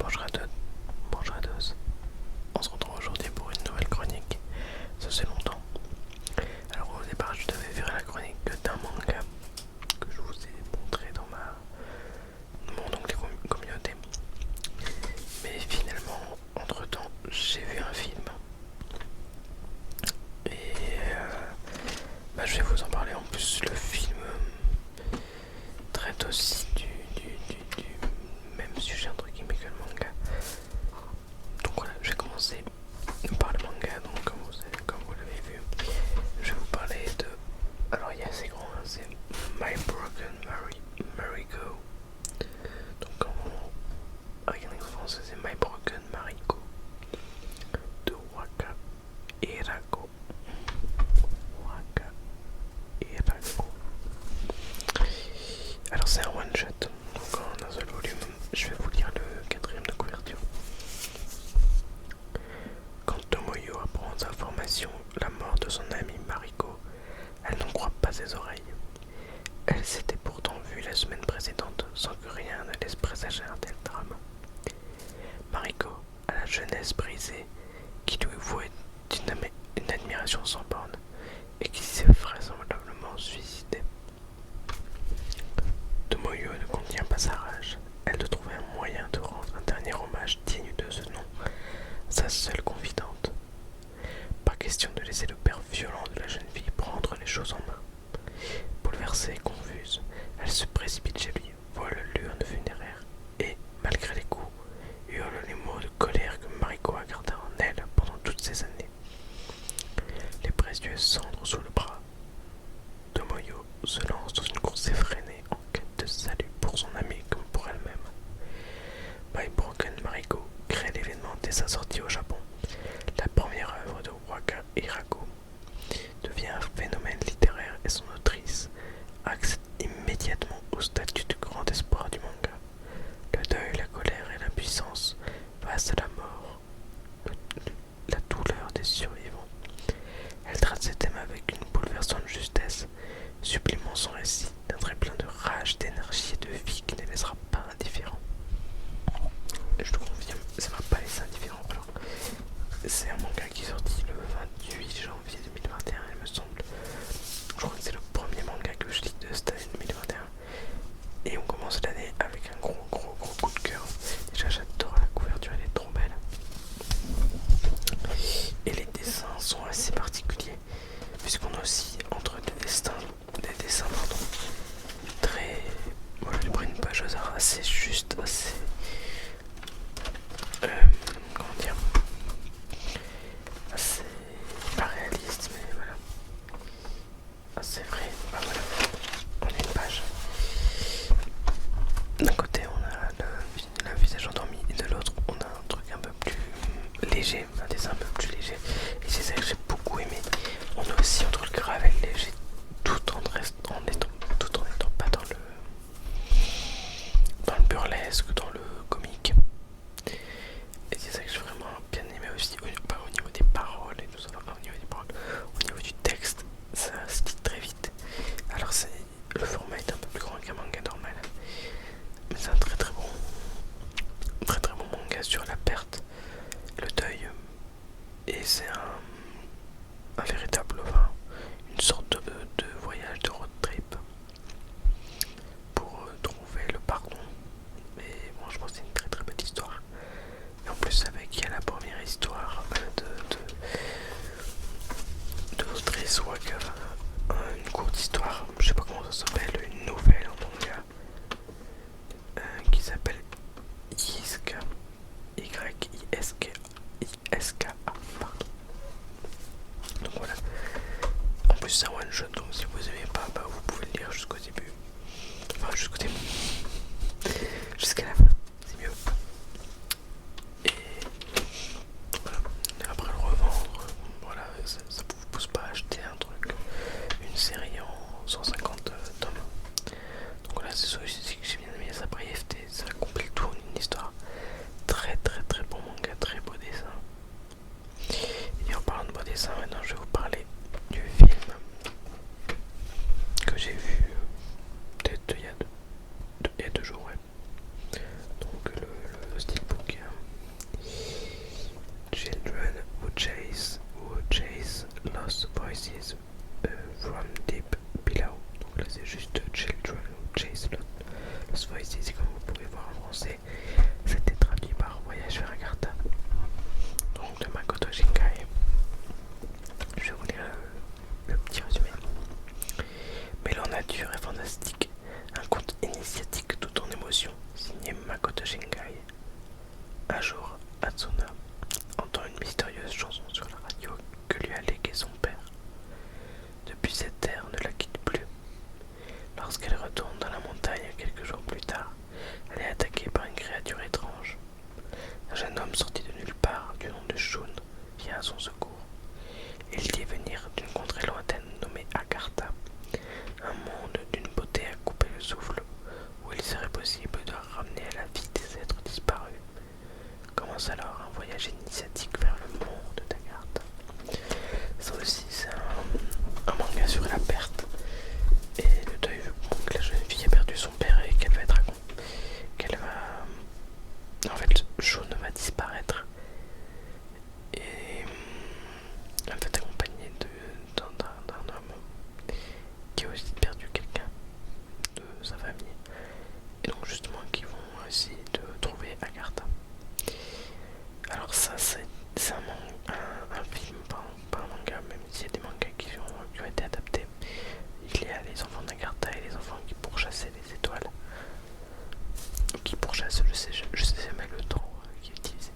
Bonjour à toutes, bonjour à tous. On se retrouve aujourd'hui pour une nouvelle chronique. Ça fait longtemps. Alors au départ je devais faire la chronique d'un manga que je vous ai montré dans mon onglet communauté. Mais finalement, entre temps, j'ai vu un film. Et je vais vous en parler. En plus le film traite aussi du même sujet entre guillemets que le manga. Donc voilà, je vais commencer par le manga. Donc comme vous l'avez vu, je vais vous parler de... Alors il est assez grand, hein, c'est My Broken Mariko. Donc avec un accent français, c'est My Broken Mariko de Waka Irako. Waka Irako. Alors c'est un one shot, donc en un seul volume. Je vais vous lire le quatrième de couverture. Quand Tomoyo apprend d'information la mort de son amie Mariko, elle n'en croit pas ses oreilles. Elle s'était pourtant vue la semaine précédente sans que rien ne laisse présager un tel drame. Mariko, à la jeunesse brisée, qui lui vouait une admiration sans borne et qui s'est vraisemblablement suicidée. Tomoyo ne contient pas sa rage. Elle doit trouver un moyen de rendre un dernier hommage digne de ce nom, sa seule confidente. Pas question de laisser le père violent de la jeune fille prendre les choses en main. Bouleversée et confuse, elle se précipite chez lui, voit l'urne funéraire et, malgré les coups, hurle les mots de colère que Mariko a gardés en elle pendant toutes ces années. Les précieuses cendres sous le bras, Tomoyo se lance dans une course effrénée en quête de salut pour son amie comme pour elle-même. My Broken Mariko crée l'événement dès sa sortie au Japon. La première œuvre de Waka Hirako devient un phénomène littéraire et son autrice accède immédiatement au statut de grand espoir du manga. Le deuil, la colère et l'impuissance face à la mort, la douleur des survivants. Elle traite ces thèmes avec une bouleversante justesse, sublimant son récit d'un trait plein de rage, d'énergie et de vie qui ne laissera pas indifférent. Je te confirme, ça va pas laisser indifférent. Alors, c'est un manga qui est sorti le 28 janvier 2021, il me semble. Je crois que c'est le premier manga que je lis de cette année 2021. Et on commence l'année avec un gros coup de cœur. Déjà j'adore la couverture, elle est trop belle. Et les dessins sont assez particuliers, puisqu'on a aussi entre des dessins très... Moi j'ai pris une page au hasard assez juste, assez... comment dire, assez pas réaliste, mais voilà, assez vrai. Bah voilà, on a une page. D'un côté on a le visage endormi et de l'autre on a un truc un peu plus léger, un dessin un peu plus léger. Et c'est ça que j'ai beaucoup aimé. On a aussi entre le grave et le léger, tout en étant pas dans le burlesque, dans le comique. Et c'est ça que j'ai vraiment bien aimé aussi, au niveau des paroles et tout ça, au niveau des paroles, au niveau du texte, ça se lit très vite. Alors le format est un peu plus grand qu'un manga normal, mais c'est un très bon manga sur la perte, le deuil, et c'est un véritable, une sorte de voyage, de road trip pour trouver le pardon. Mais franchement c'est une très belle histoire. Et en plus il y a la première histoire de l'autrice Waka, une courte histoire, je sais pas comment ça s'appelle, une nouvelle en manga qui s'appelle Yiska, Y-I-S-K-A, pardon. commence alors un voyage initiatique vers le monde d'Agartha. Ça aussi, c'est un manga sur la perte et le deuil. Bon, que la jeune fille a perdu son père et qu'elle va être qu'elle va, en fait, Jaune va disparaître et elle va être accompagnée d'un homme qui a aussi perdu quelqu'un de sa famille, et donc justement qui vont essayer de trouver Agartha. Alors ça c'est un film, pas un manga, même s'il y a des mangas qui ont été adaptés. Il y a les enfants d'Agartha et les enfants qui pourchassaient les étoiles. Qui pourchassent, je sais jamais le temps qui est utilisé.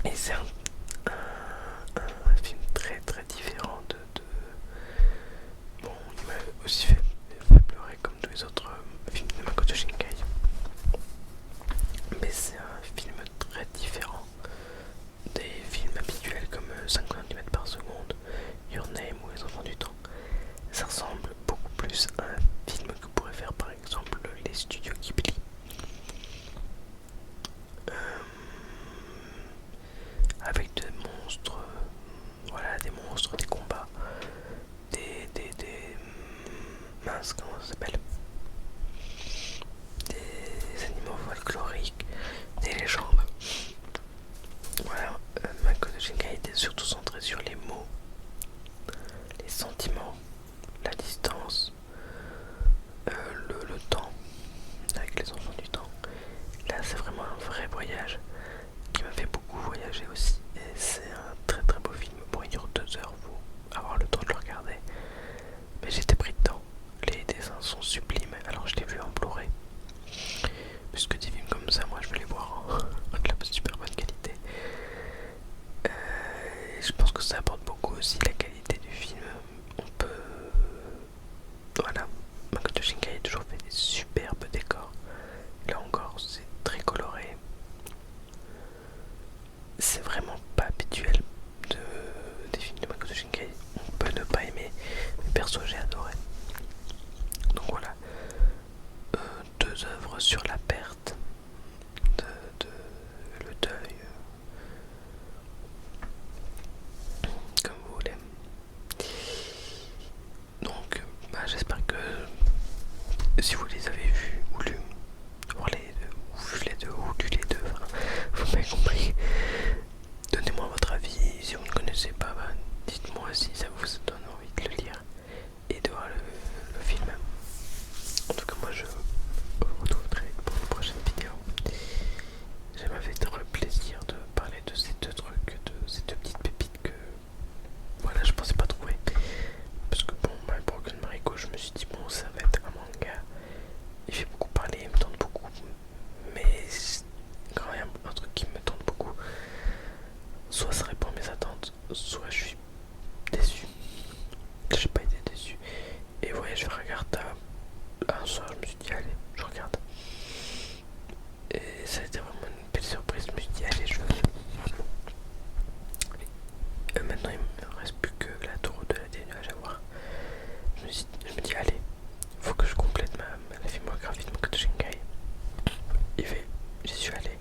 Et c'est un film très très différent de... Bon, il m'a aussi fait pleurer comme tous les autres films de Makoto Shinkai. Mais c'est un film très différent des films habituels comme 5 cm par seconde, Your Name ou Les Enfants du Temps. Ça ressemble beaucoup plus à un film que pourraient faire par exemple les studios Ghibli. Avec des monstres, voilà, des monstres, des combats, mince, comment ça s'appelle, des animaux folkloriques, des légendes. Voilà, Makoto Shinkai était surtout centré sur les mots, les sentiments, la distance, le temps, avec les enfants du temps. Là, c'est vraiment un vrai voyage qui m'a fait beaucoup voyager aussi. Et c'est un très très beau film. Bon, il dure 2 heures, faut avoir le temps de le regarder. Mais j'étais pris dedans. Les dessins sont sublimes. Alors, je l'ai vu en Blu-ray. Puisque des films comme ça, moi, je veux les voir en de la super bonne qualité. Je pense que ça apporte beaucoup aussi la qualité du film. On peut... Voilà. Makoto Shinkai a toujours fait des superbes décors. Là encore, c'est très coloré. C'est vraiment pas habituel des films de Makoto Shinkai. On peut ne pas aimer, mais perso j'ai adoré. Donc voilà, 2 œuvres sur la perte, le deuil, comme vous voulez. Donc j'espère que si vous les avez vus ou lus, ou vu les deux, ou lu les deux, enfin, vous m'avez compris. Donnez-moi votre avis, si vous ne connaissez pas, dites-moi si ça vous donne envie de le lire et de voir le film. En tout cas, moi je vous retrouverai pour une prochaine vidéo. Ça m'a fait trop le plaisir de parler de ces deux trucs, de ces deux petites pépites que voilà, je pensais pas trouver. Parce que bon, My Broken Mariko, je me suis dit bon, ça va être un manga. Il fait beaucoup parler, il me tente beaucoup. Mais quand même un truc qui me tente beaucoup, soit ça répond à mes attentes, soit je suis déçu. J'ai pas été déçu. Et Voyage vers Agartha, un soir je me suis dit allez, je regarde. Et ça a été vraiment une belle surprise. Je me suis dit allez, je veux. Maintenant il me reste plus que la tour de la des nuages à voir. Je me dis allez, faut que je complète la filmographie de Makoto Shinkai. Et j'y suis allé.